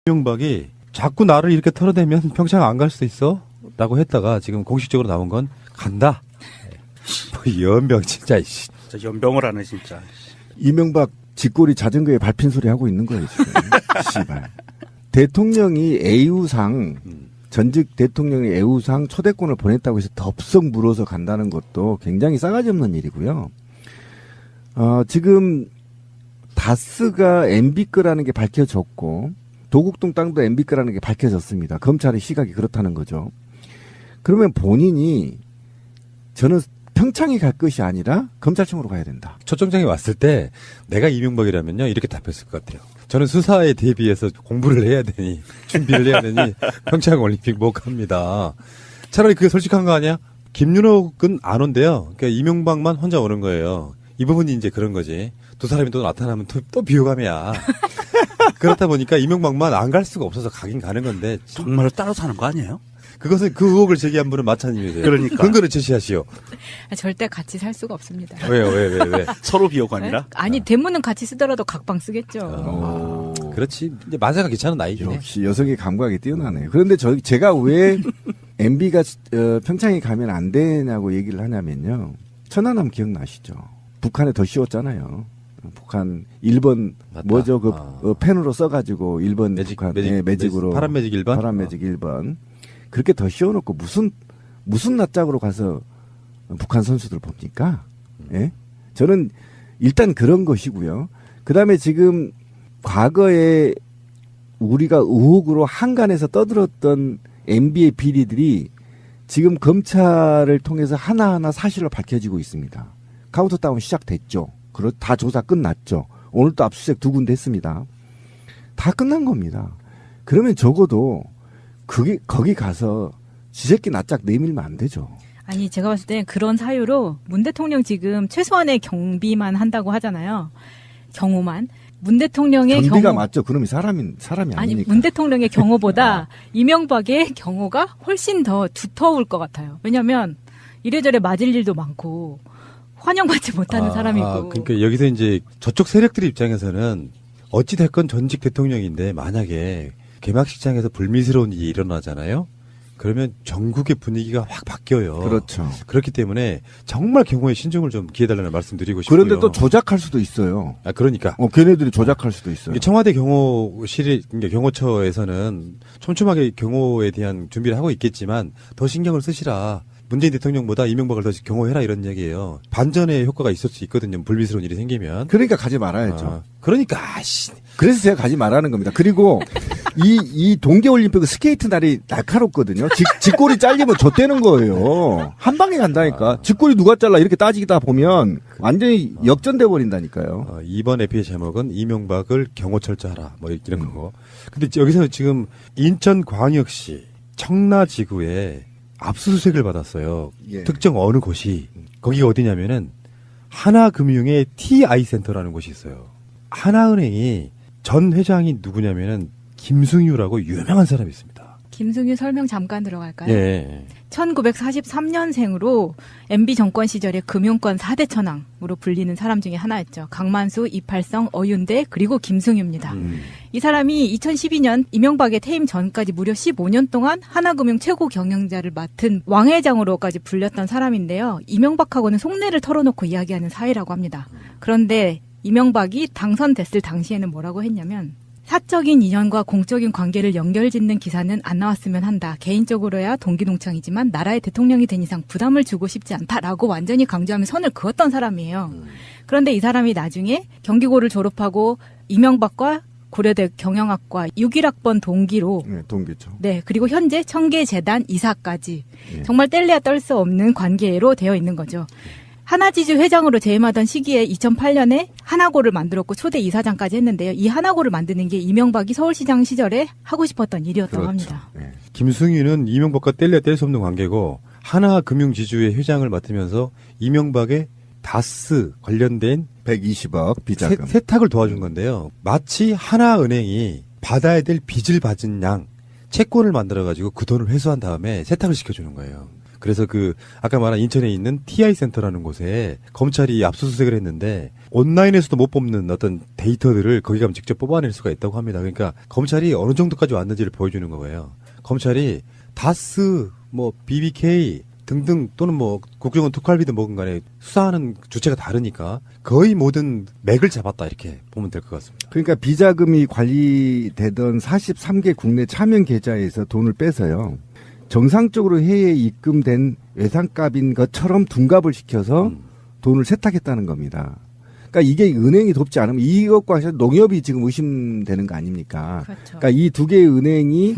이명박이 자꾸 나를 이렇게 털어대면 평창 안 갈 수 있어? 라고 했다가 지금 공식적으로 나온 건 간다. 뭐 연병 진짜. 진짜 연병을 하네 진짜. 이명박 쥐꼬리 자전거에 밟힌 소리 하고 있는 거예요 지금. 씨발. 대통령이 애우상 전직 대통령이 애우상 초대권을 보냈다고 해서 덥석 물어서 간다는 것도 굉장히 싸가지 없는 일이고요. 지금 다스가 MB 거라는 게 밝혀졌고 도곡동 땅도 MB 거라는 게 밝혀졌습니다. 검찰의 시각이 그렇다는 거죠. 그러면 본인이 저는 평창에 갈 것이 아니라 검찰청으로 가야 된다. 초청장이 왔을 때 내가 이명박이라면요 이렇게 답했을 것 같아요. 저는 수사에 대비해서 공부를 해야 되니 준비를 해야 되니 평창 올림픽 못 갑니다. 차라리 그게 솔직한 거 아니야? 김윤옥은 안 온대요. 그러니까 이명박만 혼자 오는 거예요. 이 부분이 이제 그런 거지. 두 사람이 또 나타나면 또 비호감이야. 그렇다 보니까 이명박만 안 갈 수가 없어서 가긴 가는 건데 정말 따로 사는 거 아니에요? 그것은 그 의혹을 제기한 분은 마차님이세요. 그러니까. 근거를 제시하시오. 절대 같이 살 수가 없습니다. 왜요? 왜? 서로 비호감이라? 아니 대문은 같이 쓰더라도 각방 쓰겠죠. 그렇지. 이제 만사가 귀찮은 나이긴 해. 역시 여성의 감각이 뛰어나네요. 그런데 제가 왜 MB가 평창에 가면 안 되냐고 얘기를 하냐면요. 천안함 기억나시죠? 북한에 더 씌웠잖아요. 북한 1번 맞다. 뭐죠? 펜으로 써가지고 1번 북한 매직으로 파란 매직 1번? 파란 매직 1번 그렇게 더 씌워놓고 무슨 낯짝으로 가서 북한 선수들 봅니까? 예? 저는 일단 그런 것이고요. 그 다음에 지금 과거에 우리가 의혹으로 한간에서 떠들었던 MB의 비리들이 지금 검찰을 통해서 하나하나 사실로 밝혀지고 있습니다. 카운트다운 시작됐죠. 다 조사 끝났죠. 오늘 또 압수수색 2군데 했습니다. 다 끝난 겁니다. 그러면 적어도 거기 가서 지새끼 낯짝 내밀면 안 되죠. 아니 제가 봤을 때 그런 사유로 문 대통령 지금 최소한의 경비만 한다고 하잖아요. 경호만. 문 대통령의 경비가 경호 맞죠. 그놈이 사람이 아니니까. 아니 문 대통령의 경호보다 이명박의 경호가 훨씬 더 두터울 것 같아요. 왜냐하면 이래저래 맞을 일도 많고 환영받지 못하는 사람이고. 그러니까 여기서 이제 저쪽 세력들 입장에서는 어찌 됐건 전직 대통령인데 만약에 개막식장에서 불미스러운 일이 일어나잖아요. 그러면 전국의 분위기가 확 바뀌어요. 그렇죠. 그렇기 때문에 정말 경호에 신중을 좀 기해달라는 말씀드리고 싶고요. 그런데 또 조작할 수도 있어요. 그러니까. 걔네들이 조작할 수도 있어요. 청와대 경호실이, 그러니까 경호처에서는 촘촘하게 경호에 대한 준비를 하고 있겠지만 더 신경을 쓰시라. 문재인 대통령보다 이명박을 더 경호해라 이런 얘기예요. 반전의 효과가 있을 수 있거든요. 불미스러운 일이 생기면. 그러니까 가지 말아야죠. 그러니까 그래서 제가 가지 말라는 겁니다. 그리고 이 동계올림픽 스케이트 날이 날카롭거든요. 쥐꼬리 잘리면 좆되는 거예요. 한 방에 간다니까. 쥐꼬리 누가 잘라 이렇게 따지다 보면 완전히 역전돼 버린다니까요. 이번 에피의 제목은 이명박을 경호 철저하라 뭐 이런 거고. 근데 여기서 지금 인천광역시 청라지구에 압수수색을 받았어요. 예. 특정 어느 곳이. 거기가 어디냐면은 하나금융의 TI센터라는 곳이 있어요. 하나은행이 전 회장이 누구냐면은 김승유라고 유명한 사람이 있습니다. 김승유 설명 잠깐 들어갈까요? 예. 1943년생으로 MB 정권 시절에 금융권 4대 천왕으로 불리는 사람 중에 하나였죠. 강만수, 이팔성, 어윤대 그리고 김승유입니다. 이 사람이 2012년 이명박의 퇴임 전까지 무려 15년 동안 하나금융 최고 경영자를 맡은 왕 회장으로까지 불렸던 사람인데요. 이명박하고는 속내를 털어놓고 이야기하는 사이라고 합니다. 그런데 이명박이 당선됐을 당시에는 뭐라고 했냐면 사적인 인연과 공적인 관계를 연결짓는 기사는 안 나왔으면 한다. 개인적으로야 동기동창이지만 나라의 대통령이 된 이상 부담을 주고 싶지 않다라고 완전히 강조하며 선을 그었던 사람이에요. 그런데 이 사람이 나중에 경기고를 졸업하고 이명박과 고려대 경영학과 61학번 동기로 네, 동기죠. 네, 그리고 현재 청계재단 이사까지 예. 정말 뗄래야 뗄 수 없는 관계로 되어 있는 거죠. 하나지주 회장으로 재임하던 시기에 2008년에 하나고를 만들었고 초대 이사장까지 했는데요. 이 하나고를 만드는 게 이명박이 서울시장 시절에 하고 싶었던 일이었다고 합니다. 네. 김승유는 이명박과 뗄래야 뗄 수 없는 관계고 하나금융지주의 회장을 맡으면서 이명박의 다스 관련된 120억 비자금. 세탁을 도와준 건데요. 마치 하나은행이 받아야 될 빚을 받은 양 채권을 만들어가지고 그 돈을 회수한 다음에 세탁을 시켜주는 거예요. 그래서 아까 말한 인천에 있는 TI 센터라는 곳에 검찰이 압수수색을 했는데 온라인에서도 못 뽑는 어떤 데이터들을 거기 가면 직접 뽑아낼 수가 있다고 합니다. 그러니까 검찰이 어느 정도까지 왔는지를 보여주는 거예요. 검찰이 다스, BBK 등등 또는 국정원 특활비든 뭐든 간에 수사하는 주체가 다르니까 거의 모든 맥을 잡았다 이렇게 보면 될 것 같습니다. 그러니까 비자금이 관리되던 43개 국내 차명 계좌에서 돈을 빼서요. 정상적으로 해외에 입금된 외상값인 것처럼 둔갑을 시켜서 돈을 세탁했다는 겁니다. 그러니까 이게 은행이 돕지 않으면 이것과 농협이 지금 의심되는 거 아닙니까? 그렇죠. 그러니까 이 두 개의 은행이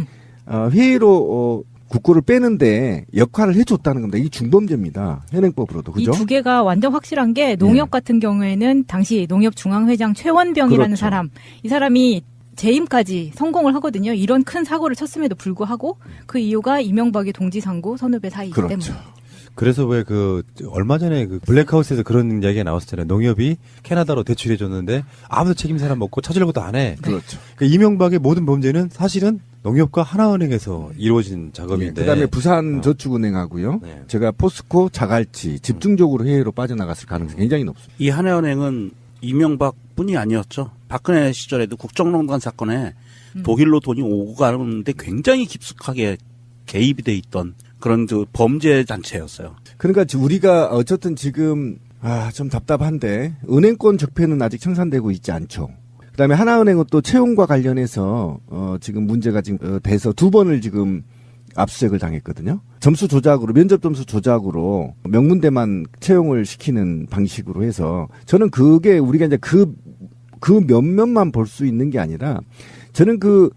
회의로 국고를 빼는데 역할을 해줬다는 겁니다. 이게 중범죄입니다. 현행법으로도. 그죠? 이 두 개가 완전 확실한 게 농협 같은 경우에는 당시 농협중앙회장 최원병이라는 그렇죠. 사람, 이 사람이 재임까지 성공을 하거든요. 이런 큰 사고를 쳤음에도 불구하고 그 이유가 이명박의 동지상고 선후배 사이이기 그렇죠. 때문에. 그래서 왜 얼마 전에 블랙하우스에서 그런 이야기가 나왔었잖아요. 농협이 캐나다로 대출해줬는데 아무도 책임 사람 없고 찾으려고도 안 해. 그렇죠. 이명박의 모든 범죄는 사실은 농협과 하나은행에서 이루어진 작업인데. 그다음에 부산저축은행하고요. 네. 제가 포스코, 자갈치 집중적으로 해외로 빠져나갔을 가능성이 굉장히 높습니다. 이 하나은행은 이명박뿐이 아니었죠. 박근혜 시절에도 국정농단 사건에 독일로 돈이 오고 가는데 굉장히 깊숙하게 개입이 돼 있던 그런 범죄 단체였어요. 그러니까 우리가 어쨌든 지금 좀 답답한데 은행권 적폐는 아직 청산되고 있지 않죠. 그다음에 하나은행은 또 채용과 관련해서 지금 문제가 지금 돼서 2번을 지금 압수수색을 당했거든요. 점수 조작으로 면접 점수 조작으로 명문대만 채용을 시키는 방식으로 해서 저는 그게 우리가 이제 그 몇몇만 볼 수 있는 게 아니라 저는 그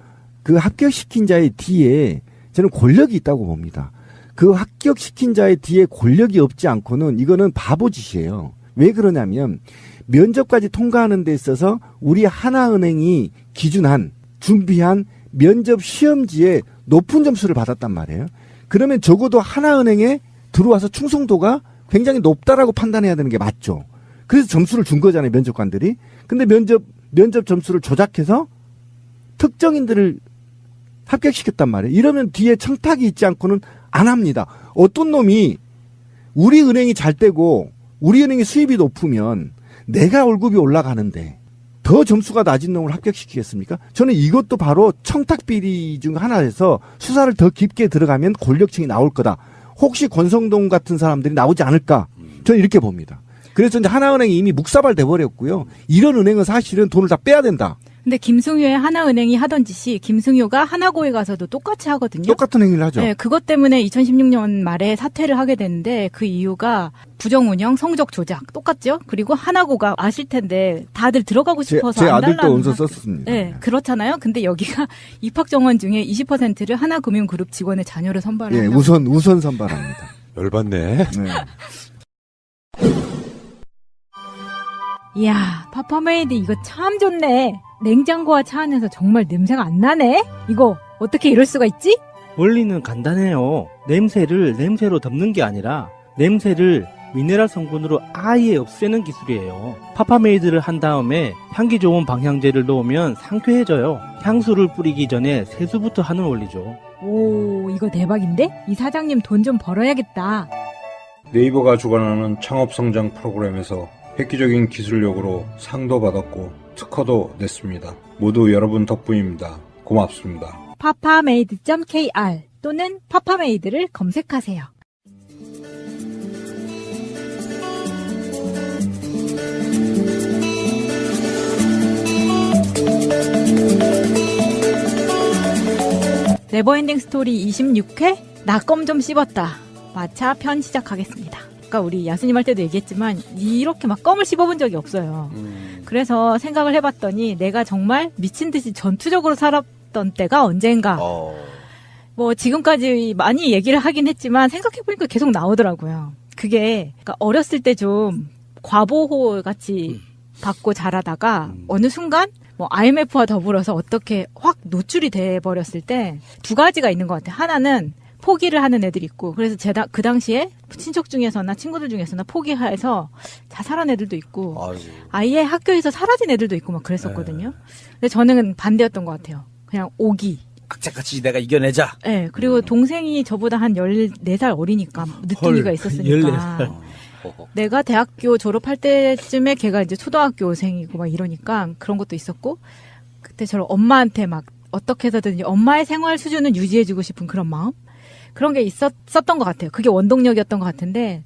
합격시킨 자의 뒤에 저는 권력이 있다고 봅니다. 그 합격시킨 자의 뒤에 권력이 없지 않고는 이거는 바보짓이에요. 왜 그러냐면 면접까지 통과하는 데 있어서 우리 하나은행이 준비한 면접 시험지에 높은 점수를 받았단 말이에요. 그러면 적어도 하나은행에 들어와서 충성도가 굉장히 높다라고 판단해야 되는 게 맞죠. 그래서 점수를 준 거잖아요, 면접관들이. 근데 면접 점수를 조작해서 특정인들을 합격시켰단 말이에요. 이러면 뒤에 청탁이 있지 않고는 안 합니다. 어떤 놈이 우리 은행이 잘 되고 우리 은행의 수입이 높으면 내가 월급이 올라가는데 더 점수가 낮은 놈을 합격시키겠습니까? 저는 이것도 바로 청탁 비리 중 하나에서 수사를 더 깊게 들어가면 권력층이 나올 거다. 혹시 권성동 같은 사람들이 나오지 않을까? 저는 이렇게 봅니다. 그래서 이제 하나은행이 이미 묵사발 돼버렸고요. 이런 은행은 사실은 돈을 다 빼야 된다. 근데 김승효의 하나은행이 하던 짓이 김승효가 하나고에 가서도 똑같이 하거든요. 똑같은 행위를 하죠. 네, 그것 때문에 2016년 말에 사퇴를 하게 되는데 그 이유가 부정운영, 성적 조작 똑같죠. 그리고 하나고가 아실 텐데 다들 들어가고 싶어서 제 안 아들도 달라는 원서 학교. 썼습니다. 네, 그렇잖아요. 근데 여기가 입학 정원 중에 20%를 하나금융그룹 직원의 자녀를 선발한다. 예, 우선 선발합니다. 열받네. 네. 이야, 파파메이드 이거 참 좋네. 냉장고와 차 안에서 정말 냄새가 안 나네. 이거 어떻게 이럴 수가 있지? 원리는 간단해요. 냄새를 냄새로 덮는 게 아니라 냄새를 미네랄 성분으로 아예 없애는 기술이에요. 파파메이드를 한 다음에 향기 좋은 방향제를 넣으면 상쾌해져요. 향수를 뿌리기 전에 세수부터 하는 원리죠. 오, 이거 대박인데? 이 사장님 돈 좀 벌어야겠다. 네이버가 주관하는 창업성장 프로그램에서 획기적인 기술력으로 상도 받았고 특허도 냈습니다. 모두 여러분 덕분입니다. 고맙습니다. papamade.kr 또는 파파메이드를 검색하세요. 네버엔딩 스토리 26회 나 껌 좀 씹었다. 마차 편 시작하겠습니다. 아까 우리 야수님 할 때도 얘기했지만 이렇게 막 껌을 씹어본 적이 없어요. 그래서 생각을 해봤더니 내가 정말 미친 듯이 전투적으로 살았던 때가 언젠가. 뭐 지금까지 많이 얘기를 하긴 했지만 생각해보니까 계속 나오더라고요. 그게 그러니까 어렸을 때 좀 과보호 같이 받고 자라다가 어느 순간 뭐 IMF와 더불어서 어떻게 확 노출이 돼버렸을 때 두 가지가 있는 것 같아요. 하나는 포기를 하는 애들이 있고 그래서 그 당시에 친척 중에서나 친구들 중에서나 포기해서 자살한 애들도 있고 아예 학교에서 사라진 애들도 있고 막 그랬었거든요. 근데 저는 반대였던 것 같아요. 그냥 오기 악착같이 내가 이겨내자. 네, 그리고 동생이 저보다 한 14살 어리니까 늦둥이가 있었으니까 14살. 내가 대학교 졸업할 때쯤에 걔가 이제 초등학교생이고 막 이러니까 그런 것도 있었고 그때 저를 엄마한테 막 어떻게 해서든지 엄마의 생활 수준은 유지해주고 싶은 그런 마음 그런 게 있었던 것 같아요. 그게 원동력이었던 것 같은데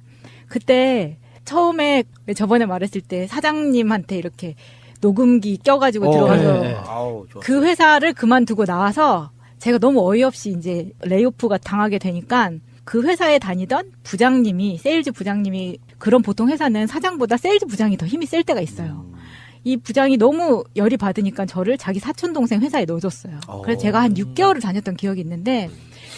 그때 처음에 저번에 말했을 때 사장님한테 이렇게 녹음기 껴가지고 들어가서 네. 아우, 좋아. 그 회사를 그만두고 나와서 제가 너무 어이없이 이제 레이오프가 당하게 되니까 그 회사에 다니던 부장님이 세일즈 부장님이 그런 보통 회사는 사장보다 세일즈 부장이 더 힘이 셀 때가 있어요. 이 부장이 너무 열이 받으니까 저를 자기 사촌 동생 회사에 넣어줬어요. 그래서 제가 한 6개월을 다녔던 기억이 있는데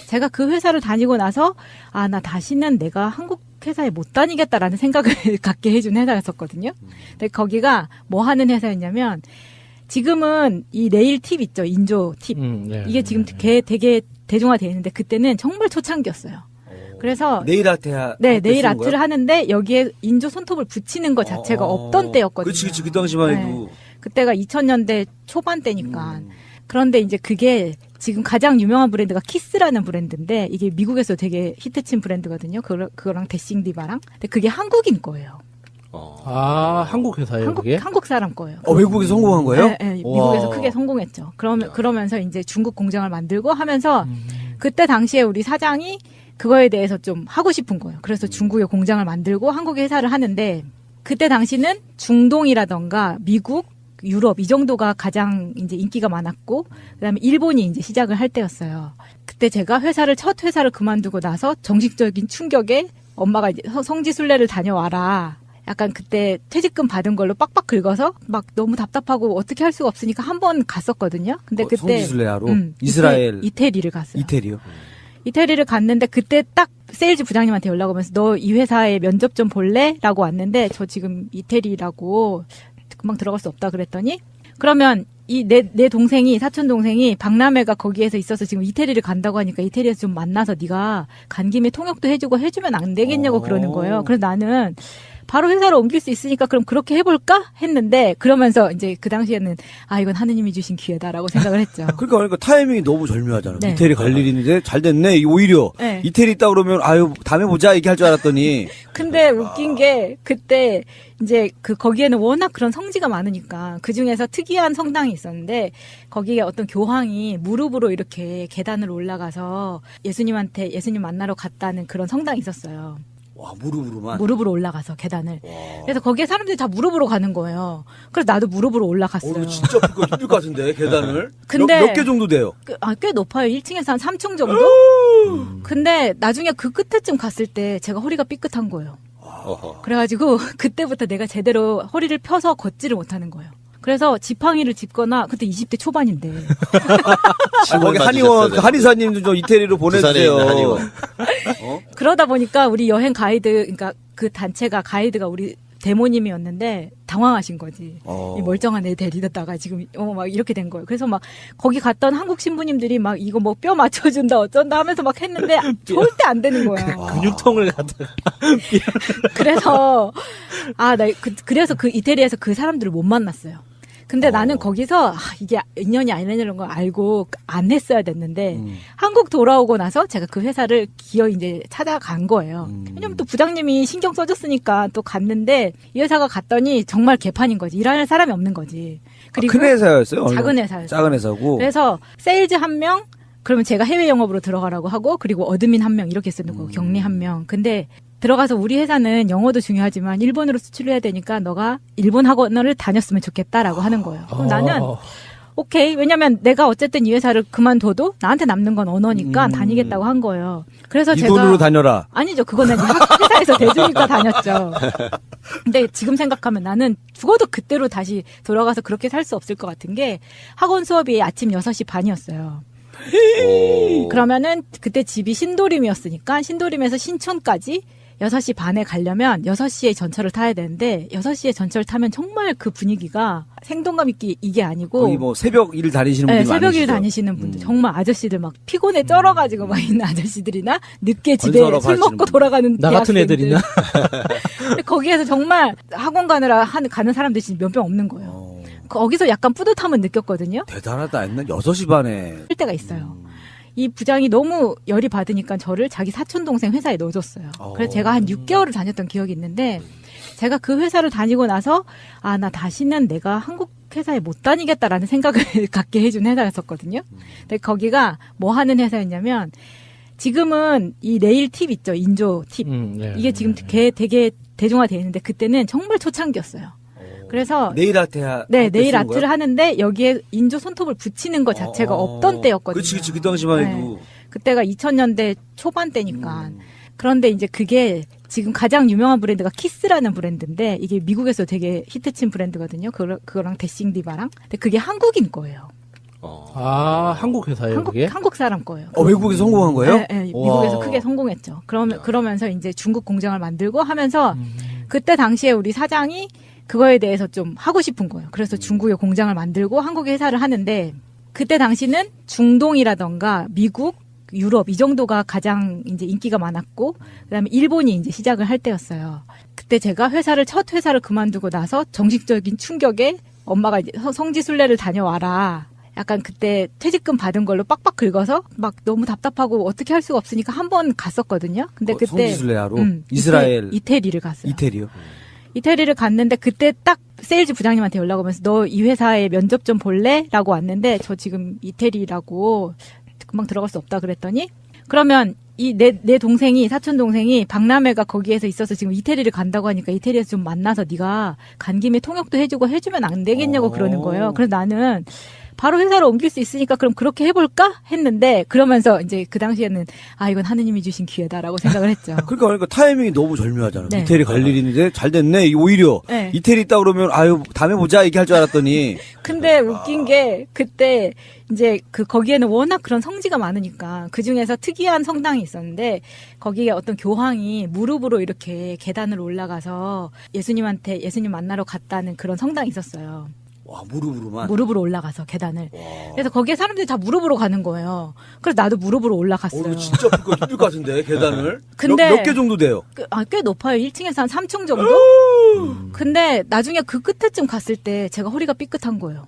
제가 그 회사를 다니고 나서 아, 나 다시는 내가 한국 회사에 못 다니겠다라는 생각을 갖게 해준 회사였었거든요. 근데 거기가 뭐 하는 회사였냐면 지금은 이 네일 팁 있죠. 인조 팁. 네. 이게 지금 되게 대중화되어 있는데 그때는 정말 초창기였어요. 그래서 네일 아트야. 네, 네일 아트를 하는데 여기에 인조 손톱을 붙이는 것 자체가 없던 때였거든요. 그렇지. 그 당시만 해도. 그때가 2000년대 초반 때니까. 그런데 이제 그게 지금 가장 유명한 브랜드가 키스라는 브랜드인데 이게 미국에서 되게 히트친 브랜드거든요. 그거랑 데싱디바랑. 근데 그게 한국인 거예요. 아, 한국 회사예요, 그게? 한국 사람 거예요. 외국에서 성공한 거예요? 네, 네, 미국에서 크게 성공했죠. 그러면서 이제 중국 공장을 만들고 하면서 그때 당시에 우리 사장이 그거에 대해서 좀 하고 싶은 거예요. 그래서 중국에 공장을 만들고 한국에 회사를 하는데 그때 당시는 중동이라던가 미국, 유럽 이 정도가 가장 이제 인기가 많았고 그다음에 일본이 이제 시작을 할 때였어요. 그때 제가 첫 회사를 그만두고 나서 정식적인 충격에 엄마가 이제 성지순례를 다녀와라. 약간 그때 퇴직금 받은 걸로 빡빡 긁어서 막 너무 답답하고 어떻게 할 수가 없으니까 한 번 갔었거든요. 근데 그때 성지순례하러 이스라엘 이태리를 갔어요. 이태리요. 이태리를 갔는데 그때 딱 세일즈 부장님한테 연락 오면서 너 이 회사에 면접 좀 볼래? 라고 왔는데 저 지금 이태리라고 금방 들어갈 수 없다 그랬더니 그러면 내 동생이 사촌 동생이 박람회가 거기에서 있어서 지금 이태리를 간다고 하니까 이태리에서 좀 만나서 네가 간 김에 통역도 해주고 해주면 안 되겠냐고 그러는 거예요. 그래서 나는 바로 회사로 옮길 수 있으니까 그럼 그렇게 해볼까 했는데 그러면서 이제 그 당시에는 아 이건 하느님이 주신 기회다라고 생각을 했죠. 그러니까 타이밍이 너무 절묘하잖아. 네. 이태리 갈 일이 있는데 잘 됐네. 오히려 네. 이태리 있다 그러면 아유 다음에 보자 얘기할 줄 알았더니 근데 웃긴 게 그때 이제 거기에는 워낙 그런 성지가 많으니까 그 중에서 특이한 성당이 있었는데 거기에 어떤 교황이 무릎으로 이렇게 계단을 올라가서 예수님 만나러 갔다는 그런 성당이 있었어요. 와 무릎으로만. 무릎으로 올라가서 계단을. 그래서 거기에 사람들이 다 무릎으로 가는 거예요. 그래서 나도 무릎으로 올라갔어요. 이거 진짜 힘들 것 같은데 계단을. 근데 몇 개 정도 돼요? 꽤 높아요. 1층에서 한 3층 정도? 근데 나중에 그 끝에쯤 갔을 때 제가 허리가 삐끗한 거예요. 그래가지고 그때부터 내가 제대로 허리를 펴서 걷지를 못하는 거예요. 그래서 지팡이를 짚거나 그때 20대 초반인데 거기 한의원 그 한의사님도 좀 이태리로 보내주세요. 한의원. 그러다 보니까 우리 여행 가이드 그러니까 그 단체가 가이드가 우리 대모님이었는데 당황하신 거지. 이 멀쩡한 애 데리다가 지금 막 이렇게 된 거예요. 그래서 막 거기 갔던 한국 신부님들이 막 이거 뭐 뼈 맞춰준다 어쩐다 하면서 막 했는데 절대 안 되는 거야. 근육통을 갖다가. 그래서 그래서 그 이태리에서 그 사람들을 못 만났어요. 근데 나는 거기서 이게 인연이 아니라는 걸 알고 안 했어야 됐는데 한국 돌아오고 나서 제가 그 회사를 기어이 이제 찾아간 거예요. 왜냐면 또 부장님이 신경 써줬으니까 또 갔는데 이 회사가 갔더니 정말 개판인 거지. 일할 사람이 없는 거지. 그리고 큰 회사였어요? 작은 회사였어요. 작은 회사고. 그래서 세일즈 1명 그러면 제가 해외 영업으로 들어가라고 하고 그리고 어드민 1명 이렇게 쓰는 거고 경리 1명. 근데 들어가서 우리 회사는 영어도 중요하지만 일본으로 수출을 해야 되니까 너가 일본 학원을 다녔으면 좋겠다라고 하는 거예요. 그럼 나는 오케이. 왜냐면 내가 어쨌든 이 회사를 그만둬도 나한테 남는 건 언어니까 다니겠다고 한 거예요. 그래서 이 제가 돈으로 다녀라. 아니죠. 그거는 회사에서 대주니까 다녔죠. 근데 지금 생각하면 나는 죽어도 그때로 다시 돌아가서 그렇게 살 수 없을 것 같은 게 학원 수업이 아침 6시 반이었어요. 그러면은 그때 집이 신도림이었으니까 신도림에서 신촌까지 6시 반에 가려면 6시에 전철을 타야 되는데 6시에 전철을 타면 정말 그 분위기가 생동감 있게 이게 아니고 거의 뭐 새벽 일 다니시는 분들 네, 새벽 일 많으시죠? 다니시는 분들 정말 아저씨들 막 피곤해 쩔어가지고 막 있는 아저씨들이나 늦게 집에 건설업 술 먹고 하시는 분. 돌아가는 나 같은 대학생들. 애들이나? 근데 거기에서 정말 학원 가는 사람들이 진짜 몇 명 없는 거예요. 거기서 약간 뿌듯함은 느꼈거든요. 대단하다. 옛날 6시 반에. 할 때가 있어요. 이 부장이 너무 열이 받으니까 저를 자기 사촌 동생 회사에 넣어줬어요. 그래서 제가 한 6개월을 다녔던 기억이 있는데 제가 그 회사를 다니고 나서 아, 나 다시는 내가 한국 회사에 못 다니겠다라는 생각을 갖게 해준 회사였었거든요. 근데 거기가 뭐 하는 회사였냐면 지금은 이 네일 팁 있죠. 인조 팁. 네. 이게 지금 되게 대중화되어 있는데 그때는 정말 초창기였어요. 그래서 네일 아트 네, 네일 아트를 하는데 여기에 인조 손톱을 붙이는 것 자체가 없던 때였거든요. 그치. 그 당시만 해도. 네. 그때가 2000년대 초반 때니까. 그런데 이제 그게 지금 가장 유명한 브랜드가 키스라는 브랜드인데 이게 미국에서 되게 히트친 브랜드거든요. 그거랑 데싱디바랑. 근데 그게 한국인 거예요. 아, 한국 회사예요, 그게? 한국 사람 거예요. 외국에서 성공한 거예요? 네, 네, 미국에서 크게 성공했죠. 그러면서 이제 중국 공장을 만들고 하면서 그때 당시에 우리 사장이 그거에 대해서 좀 하고 싶은 거예요. 그래서 중국에 공장을 만들고 한국에 회사를 하는데 그때 당시는 중동이라던가 미국, 유럽 이 정도가 가장 이제 인기가 많았고 그다음에 일본이 이제 시작을 할 때였어요. 그때 제가 첫 회사를 그만두고 나서 정식적인 충격에 엄마가 이제 성지순례를 다녀와라. 약간 그때 퇴직금 받은 걸로 빡빡 긁어서 막 너무 답답하고 어떻게 할 수가 없으니까 한 번 갔었거든요. 근데 그때 성지순례하러 이스라엘 이태리를 갔어요. 이태리요? 이태리를 갔는데 그때 딱 세일즈 부장님한테 연락 오면서 너 이 회사에 면접 좀 볼래? 라고 왔는데 저 지금 이태리라고 금방 들어갈 수 없다 그랬더니 그러면 내 동생이 사촌 동생이 박람회가 거기에서 있어서 지금 이태리를 간다고 하니까 이태리에서 좀 만나서 네가 간 김에 통역도 해주고 해주면 안 되겠냐고 그러는 거예요. 그래서 나는 바로 회사로 옮길 수 있으니까 그럼 그렇게 해볼까 했는데 그러면서 이제 그 당시에는 아 이건 하느님이 주신 기회다라고 생각을 했죠. 그러니까 타이밍이 너무 절묘하잖아. 네. 이태리 갈 일인데 잘 됐네. 오히려 네. 이태리 있다 그러면 아유 다음에 보자 얘기할 줄 알았더니 근데 웃긴 게 그때 이제 거기에는 워낙 그런 성지가 많으니까 그 중에서 특이한 성당이 있었는데 거기에 어떤 교황이 무릎으로 이렇게 계단을 올라가서 예수님 만나러 갔다는 그런 성당이 있었어요. 와 무릎으로만. 무릎으로 올라가서 계단을. 그래서 거기에 사람들이 다 무릎으로 가는 거예요. 그래서 나도 무릎으로 올라갔어요. 진짜 힘들 것 같은데 계단을. 근데 몇 개 정도 돼요? 꽤 높아요. 1층에서 한 3층 정도? 근데 나중에 그 끝에쯤 갔을 때 제가 허리가 삐끗한 거예요.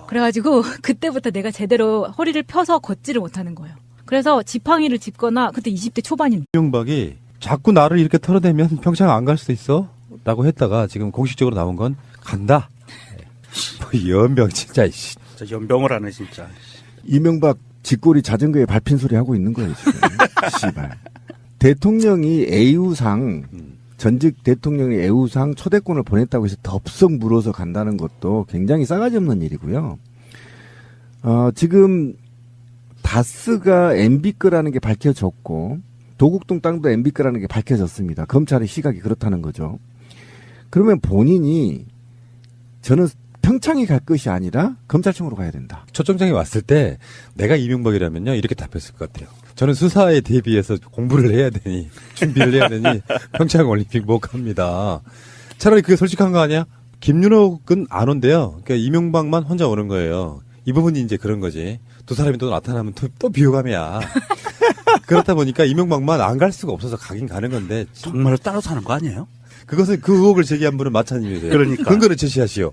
그래가지고 그때부터 내가 제대로 허리를 펴서 걷지를 못하는 거예요. 그래서 지팡이를 짚거나 그때 20대 초반인. 이명박이 자꾸 나를 이렇게 털어대면 평창 안 갈 수도 있어? 라고 했다가 지금 공식적으로 나온 건 간다. 뭐 연병 진짜. 진짜 연병을 하네 진짜. 이명박 쥐꼬리 자전거에 밟힌 소리 하고 있는 거예요 지금. 씨발. 대통령이 애우상 전직 대통령이 애우상 초대권을 보냈다고 해서 덥석 물어서 간다는 것도 굉장히 싸가지 없는 일이고요. 지금 다스가 MB 거라는 게 밝혀졌고 도곡동 땅도 MB 거라는 게 밝혀졌습니다. 검찰의 시각이 그렇다는 거죠. 그러면 본인이 저는 평창에 갈 것이 아니라 검찰청으로 가야 된다. 초청장이 왔을 때 내가 이명박이라면요 이렇게 답했을 것 같아요. 저는 수사에 대비해서 공부를 해야 되니 준비를 해야 되니 평창 올림픽 못 갑니다. 차라리 그게 솔직한 거 아니야? 김윤옥은 안 온대요. 그러니까 이명박만 혼자 오는 거예요. 이 부분이 이제 그런 거지. 두 사람이 또 나타나면 또 비호감이야. 그렇다 보니까 이명박만 안 갈 수가 없어서 가긴 가는 건데 정말로 따로 사는 거 아니에요? 그것은 그 의혹을 제기한 분은 마찬가지세요. 그러니까. 근거를 제시하시오.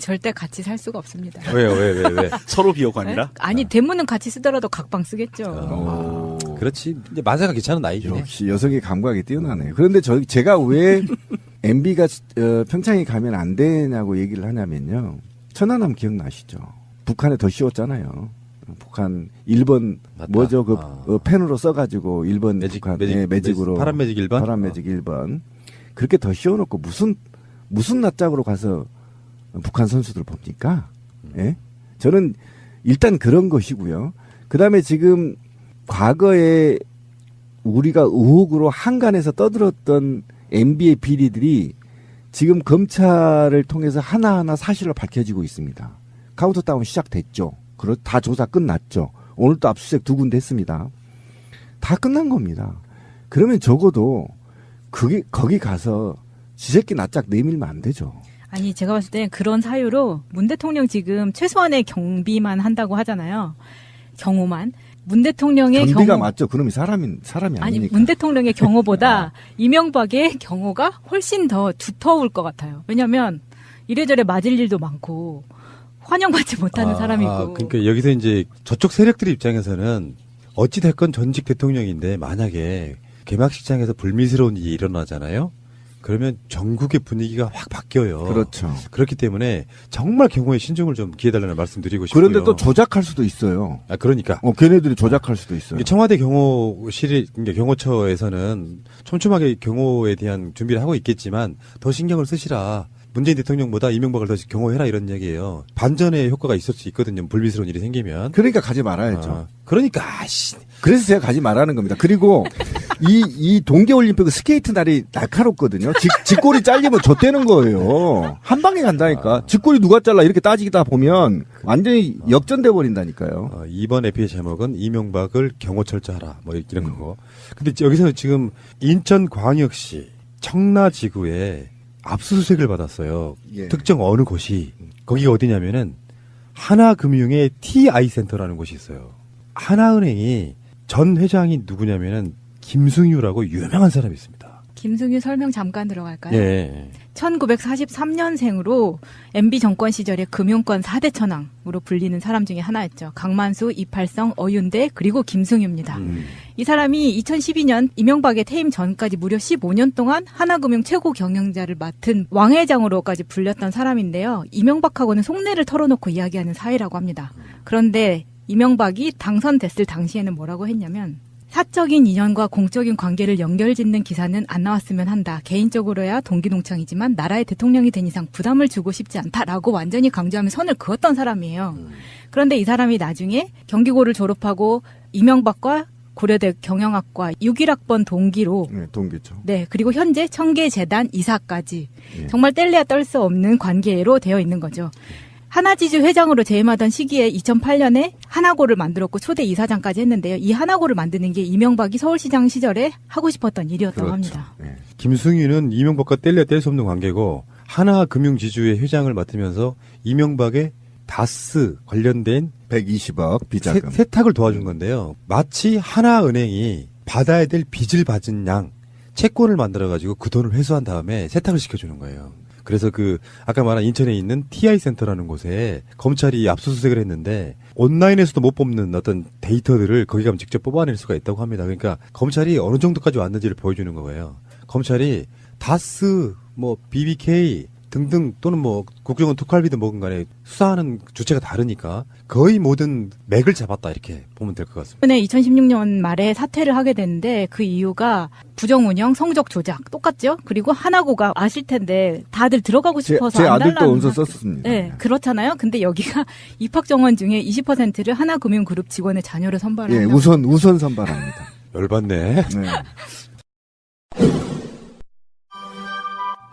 절대 같이 살 수가 없습니다. 왜요? 왜? 서로 비호감이라? 아니 대문은 같이 쓰더라도 각방 쓰겠죠. 그렇지. 이제 마사가 귀찮은 나이지. 역시 여성의 감각이 뛰어나네요. 그런데 제가 왜 MB가 평창에 가면 안 되냐고 얘기를 하냐면요. 천안함 기억나시죠? 북한에 더 씌웠잖아요. 북한 1번 맞다. 뭐죠? 펜으로 써가지고 1번 북한 매직으로 파란 매직 1번? 파란 매직 1번 그렇게 더 씌워놓고 무슨 낯짝으로 가서 북한 선수들 봅니까? 예? 저는 일단 그런 것이고요. 그 다음에 지금 과거에 우리가 의혹으로 한간에서 떠들었던 MB의 비리들이 지금 검찰을 통해서 하나하나 사실로 밝혀지고 있습니다. 카운트다운 시작됐죠. 다 조사 끝났죠. 오늘 또 압수수색 2군데 했습니다. 다 끝난 겁니다. 그러면 적어도 거기 가서 지새끼 낯짝 내밀면 안 되죠. 아니 제가 봤을 때 그런 사유로 문 대통령 지금 최소한의 경비만 한다고 하잖아요. 경호만. 문 대통령의 경비가 경호 맞죠. 그놈이 사람이 아니니까. 아니 문 대통령의 경호보다 이명박의 경호가 훨씬 더 두터울 것 같아요. 왜냐하면 이래저래 맞을 일도 많고 환영받지 못하는 사람이고. 그러니까 여기서 이제 저쪽 세력들 입장에서는 어찌 됐건 전직 대통령인데 만약에 개막식장에서 불미스러운 일이 일어나잖아요. 그러면 전국의 분위기가 확 바뀌어요. 그렇죠. 그렇기 때문에 정말 경호에 신중을 좀 기해달라는 말씀드리고 싶고요. 그런데 또 조작할 수도 있어요. 그러니까. 걔네들이 조작할 수도 있어요. 청와대 경호실이, 그러니까 경호처에서는 촘촘하게 경호에 대한 준비를 하고 있겠지만 더 신경을 쓰시라. 문재인 대통령보다 이명박을 더 경호해라 이런 얘기예요. 반전의 효과가 있을 수 있거든요. 불미스러운 일이 생기면. 그러니까 가지 말아야죠. 그러니까 그래서 제가 가지 말라는 겁니다. 그리고 이 동계올림픽 스케이트 날이 날카롭거든요. 직골이 잘리면 좆되는 거예요. 한 방에 간다니까. 직골이 누가 잘라 이렇게 따지다 보면 완전히 역전돼 버린다니까요. 이번 에피의 제목은 이명박을 경호철저하라 뭐 이런 거고. 근데 여기서 지금 인천광역시 청라지구에 압수수색을 받았어요. 예. 특정 어느 곳이. 거기가 어디냐면은 하나금융의 TI센터라는 곳이 있어요. 하나은행이 전 회장이 누구냐면은 김승유라고 유명한 사람이 있습니다. 김승유 설명 잠깐 들어갈까요? 예. 1943년생으로 MB 정권 시절에 금융권 4대 천왕으로 불리는 사람 중에 하나였죠. 강만수, 이팔성, 어윤대 그리고 김승유입니다. 이 사람이 2012년 이명박의 퇴임 전까지 무려 15년 동안 하나금융 최고 경영자를 맡은 왕 회장으로까지 불렸던 사람인데요. 이명박하고는 속내를 털어놓고 이야기하는 사이라고 합니다. 그런데 이명박이 당선됐을 당시에는 뭐라고 했냐면 사적인 인연과 공적인 관계를 연결짓는 기사는 안 나왔으면 한다. 개인적으로야 동기동창이지만 나라의 대통령이 된 이상 부담을 주고 싶지 않다라고 완전히 강조하며 선을 그었던 사람이에요. 그런데 이 사람이 나중에 경기고를 졸업하고 이명박과 고려대 경영학과 61학번 동기로 네, 동기죠. 네, 그리고 현재 청계재단 이사까지 예. 정말 뗄래야 뗄 수 없는 관계로 되어 있는 거죠. 하나지주 회장으로 재임하던 시기에 2008년에 하나고를 만들었고 초대 이사장까지 했는데요. 이 하나고를 만드는 게 이명박이 서울시장 시절에 하고 싶었던 일이었다고 합니다. 네. 김승유는 이명박과 뗄래야 뗄 수 없는 관계고 하나금융지주의 회장을 맡으면서 이명박의 다스 관련된 120억 비자금. 세탁을 도와준 건데요. 마치 하나은행이 받아야 될 빚을 받은 양 채권을 만들어가지고 그 돈을 회수한 다음에 세탁을 시켜주는 거예요. 그래서 아까 말한 인천에 있는 TI센터라는 곳에 검찰이 압수수색을 했는데 온라인에서도 못 뽑는 어떤 데이터들을 거기 가면 직접 뽑아낼 수가 있다고 합니다. 그러니까 검찰이 어느 정도까지 왔는지를 보여주는 거예요. 검찰이 다스, BBK 등등 또는 국정원 특활비든 뭐든 간에 수사하는 주체가 다르니까 거의 모든 맥을 잡았다 이렇게 보면 될 것 같습니다. 이번에 2016년 말에 사퇴를 하게 됐는데 그 이유가 부정운영, 성적 조작 똑같죠? 그리고 하나고가 아실 텐데 다들 들어가고 싶어서 제 안 아들도 달라는 원서 썼습니다. 네, 그렇잖아요. 근데 여기가 입학 정원 중에 20%를 하나금융그룹 직원의 자녀를 선발한다. 예, 우선 선발합니다. 열받네. 네.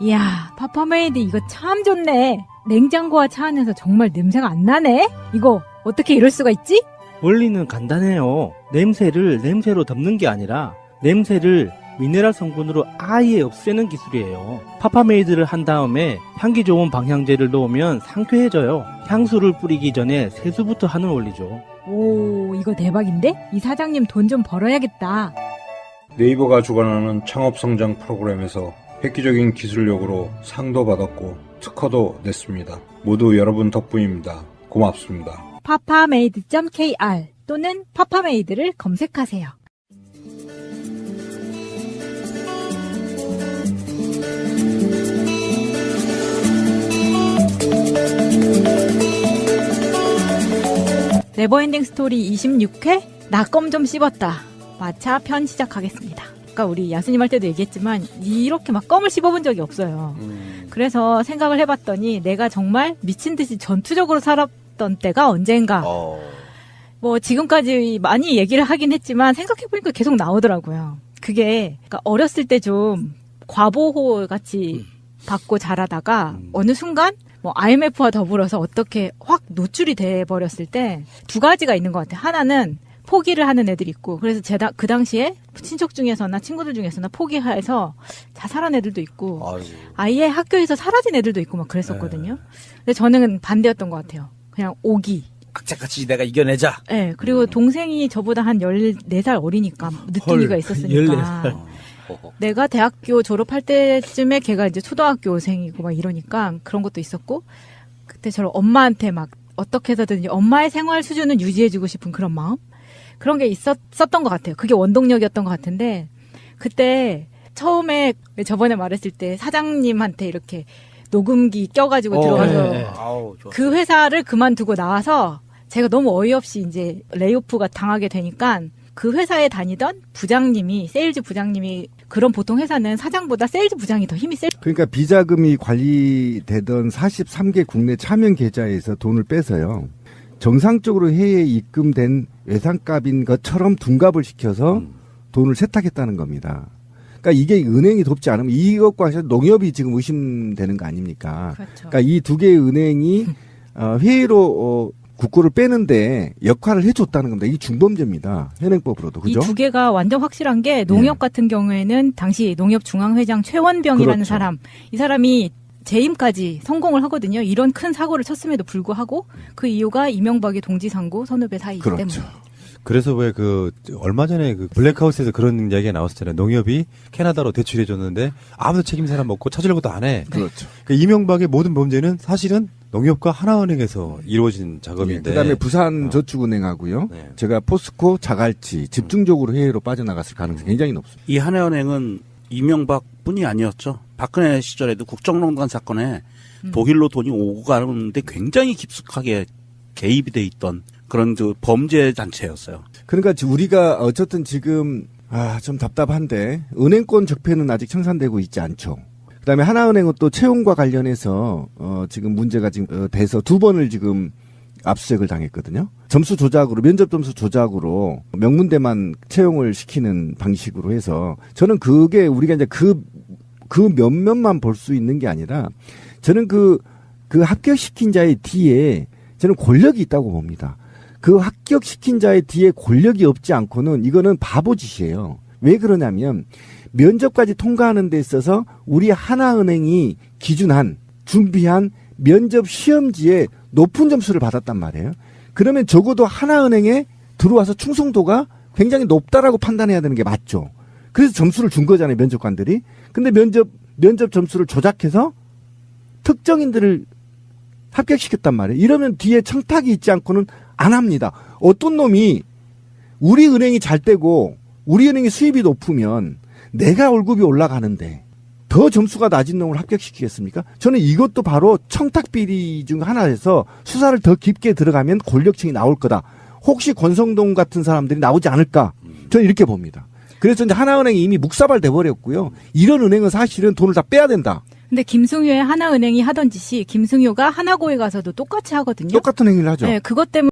이야, 파파메이드 이거 참 좋네. 냉장고와 차 안에서 정말 냄새가 안 나네? 이거 어떻게 이럴 수가 있지? 원리는 간단해요. 냄새를 냄새로 덮는 게 아니라 냄새를 미네랄 성분으로 아예 없애는 기술이에요. 파파메이드를 한 다음에 향기 좋은 방향제를 넣으면 상쾌해져요. 향수를 뿌리기 전에 세수부터 하는 원리죠. 오, 이거 대박인데? 이 사장님 돈 좀 벌어야겠다. 네이버가 주관하는 창업성장 프로그램에서 획기적인 기술력으로 상도 받았고 특허도 냈습니다. 모두 여러분 덕분입니다. 고맙습니다. papamade.kr 또는 파파메이드를 검색하세요. 네버엔딩 스토리 26회 나 껌 좀 씹었다. 마차 편 시작하겠습니다. 아까 우리 야수님 할 때도 얘기했지만 이렇게 막 껌을 씹어본 적이 없어요. 그래서 생각을 해봤더니 내가 정말 미친 듯이 전투적으로 살았던 때가 언젠가. 지금까지 많이 얘기를 하긴 했지만 생각해보니까 계속 나오더라고요. 그게 그러니까 어렸을 때 좀 과보호 같이 받고 자라다가 어느 순간 IMF와 더불어서 어떻게 확 노출이 돼버렸을 때 두 가지가 있는 것 같아요. 하나는 포기를 하는 애들이 있고, 그래서 그 당시에 친척 중에서나 친구들 중에서나 포기해서 자살한 애들도 있고, 아예 학교에서 사라진 애들도 있고 막 그랬었거든요. 근데 저는 반대였던 것 같아요. 그냥 오기. 악착같이 내가 이겨내자. 네, 그리고 동생이 저보다 한 14살 어리니까 늦둥이가 있었으니까. 14살. 내가 대학교 졸업할 때쯤에 걔가 이제 초등학교생이고 막 이러니까 그런 것도 있었고, 그때 저는 엄마한테 막 어떻게 해서든지 엄마의 생활 수준은 유지해주고 싶은 그런 마음? 그런 게 있었던 것 같아요. 그게 원동력이었던 것 같은데, 그때 처음에 저번에 말했을 때 사장님한테 이렇게 녹음기 껴가지고 들어가서 아우, 좋았어. 그 회사를 그만두고 나와서 제가 너무 어이없이 이제 레이오프가 당하게 되니까 그 회사에 다니던 부장님이, 세일즈 부장님이, 그런 보통 회사는 사장보다 세일즈 부장이 더 힘이 셀. 그러니까 비자금이 관리되던 43개 국내 차명 계좌에서 돈을 빼서요. 정상적으로 해외에 입금된 외상값인 것처럼 둔갑을 시켜서 돈을 세탁했다는 겁니다. 그러니까 이게 은행이 돕지 않으면 이것과 관련해서 농협이 지금 의심되는 거 아닙니까? 그렇죠. 그러니까 이 두 개의 은행이 회의로 국고를 빼는데 역할을 해줬다는 겁니다. 이게 중범죄입니다. 현행법으로도. 그죠? 이 두 개가 완전 확실한 게 농협 같은 경우에는 당시 농협중앙회장 최원병이라는 그렇죠. 사람, 이 사람이 재임까지 성공을 하거든요. 이런 큰 사고를 쳤음에도 불구하고 그 이유가 이명박의 동지상고 선후배 사이이기 그렇죠. 때문에. 그래서 왜 얼마 전에 그 블랙하우스에서 그런 이야기가 나왔었잖아요. 농협이 캐나다로 대출해줬는데 아무도 책임 사람 없고 찾으려고도 안 해. 그렇죠. 그 이명박의 모든 범죄는 사실은 농협과 하나은행에서 이루어진 작업인데. 그다음에 부산저축은행하고요. 네. 제가 포스코, 자갈치 집중적으로 해외로 빠져나갔을 가능성이 굉장히 높습니다. 이 하나은행은 이명박뿐이 아니었죠. 박근혜 시절에도 국정농단 사건에 독일로 돈이 오고 가는데 굉장히 깊숙하게 개입이 돼 있던 그런 범죄 단체였어요. 그러니까 우리가 어쨌든 지금 좀 답답한데 은행권 적폐는 아직 청산되고 있지 않죠. 그다음에 하나은행은 또 채용과 관련해서 지금 문제가 지금 돼서 두 번을 지금 압수수색을 당했거든요. 점수 조작으로, 면접 점수 조작으로 명문대만 채용을 시키는 방식으로 해서 저는 그게 우리가 이제 그 몇몇만 볼 수 있는 게 아니라 저는 그 합격시킨 자의 뒤에 저는 권력이 있다고 봅니다. 그 합격시킨 자의 뒤에 권력이 없지 않고는 이거는 바보짓이에요. 왜 그러냐면 면접까지 통과하는 데 있어서 우리 하나은행이 준비한 면접 시험지에 높은 점수를 받았단 말이에요. 그러면 적어도 하나은행에 들어와서 충성도가 굉장히 높다라고 판단해야 되는 게 맞죠. 그래서 점수를 준 거잖아요, 면접관들이. 근데 면접 점수를 조작해서 특정인들을 합격시켰단 말이에요. 이러면 뒤에 청탁이 있지 않고는 안 합니다. 어떤 놈이 우리 은행이 잘 되고 우리 은행이 수입이 높으면 내가 월급이 올라가는데 더 점수가 낮은 놈을 합격시키겠습니까? 저는 이것도 바로 청탁 비리 중 하나에서 수사를 더 깊게 들어가면 권력층이 나올 거다. 혹시 권성동 같은 사람들이 나오지 않을까? 저는 이렇게 봅니다. 그래서 이제 하나은행이 이미 묵사발 돼버렸고요. 이런 은행은 사실은 돈을 다 빼야 된다. 근데 김승효의 하나은행이 하던 짓이 김승효가 하나고에 가서도 똑같이 하거든요. 똑같은 행위를 하죠. 네, 그것 때문에